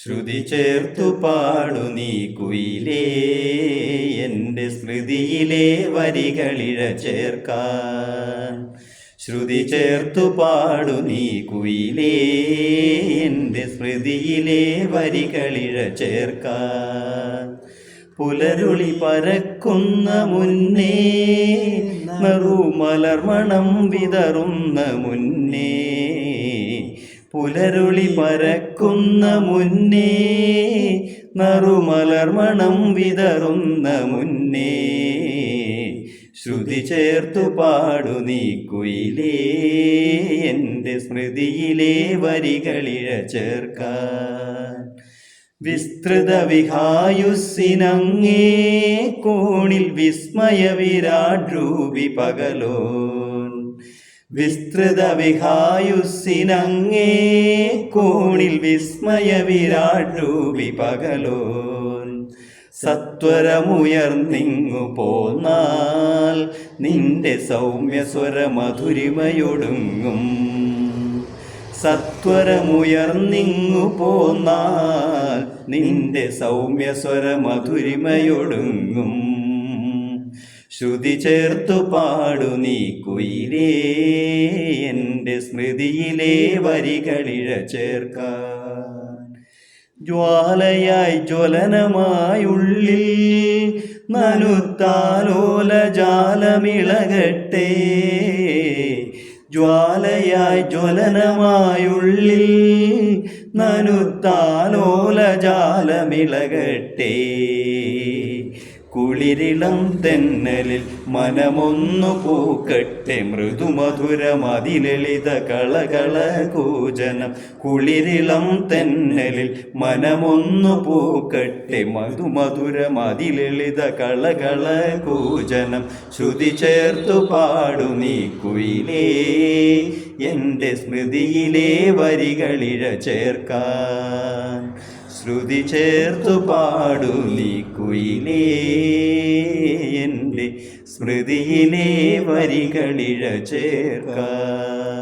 ശ്രുതി ചേർത്തു പാടു നീ കുയിലേ, എൻ്റെ സ്മൃതിയിലെ വരികളിഴ ചേർക്കാൻ. ശ്രുതി ചേർത്തു പാടു നീ കുയിലേ, എൻ്റെ സ്മൃതിയിലെ വരികളിഴ ചേർക്കാൻ. പുലരുളി പരക്കുന്ന മുന്നേ, നറുമലർമണം വിതറുന്ന മുന്നേ, പുലരുളി പരക്കുന്ന മുന്നേ, നറുമലർമണം വിതറുന്ന മുന്നേ, ശ്രുതി ചേർത്തു പാടു നീ കുയിലേ, എൻ്റെ സ്മൃതിയിലെ വരികളിഴ ചേർക്കാൻ. വിസ്തൃത വിഹായുസ്സിനങ്ങേ കോണിൽ വിസ്മയ വിരാട് രൂപി പകലോൻ. വിസ്തൃത വിഹായുസ്സിനങ്ങേ കോണിൽ വിസ്മയ വിരാട് രൂപി പകലോൻ. സത്വരമുയർന്നിങ്ങു പോന്നാൽ നിന്റെ സൗമ്യസ്വര മധുരിമയൊടുങ്ങും. സത്വരമുയർന്നിങ്ങു പോന്നാൽ നിന്റെ സൗമ്യസ്വര മധുരിമയൊടുങ്ങും. ശ്രുതി ചേർത്തു പാടു നീ കുയിലേ, എൻ്റെ സ്മൃതിയിലെ വരികളിഴ ചേർക്കാൻ. ജ്വാലയായി ജ്വലനമായുള്ളിൽ നനുത്താലോല ജാലമിളകട്ടെ. ജ്വാലയായി ജ്വലനമായുള്ളിൽ നനുത്താലോല ജാലമിളകട്ടെ. കുളിരിളം തെന്നലിൽ മനമൊന്നു പൂക്കട്ടെ, മൃദുമധുരമതിലളിത കളകള കൂജനം. കുളിരിളം തെന്നലിൽ മനമൊന്നു പൂക്കട്ടെ, മധുമധുരമതിലളിത കളകള കൂജനം. ശ്രുതി ചേർത്തു പാടു നീ കുയിലേ, എൻ്റെ സ്മൃതിയിലെ വരികളിഴ ചേർക്കാൻ. ശ്രുതി ചേർത്തു പാടു നീ കുയിലേ, എൻ്റെ സ്മൃതിയിലെ വരികളിഴ ചേർക്കാൻ.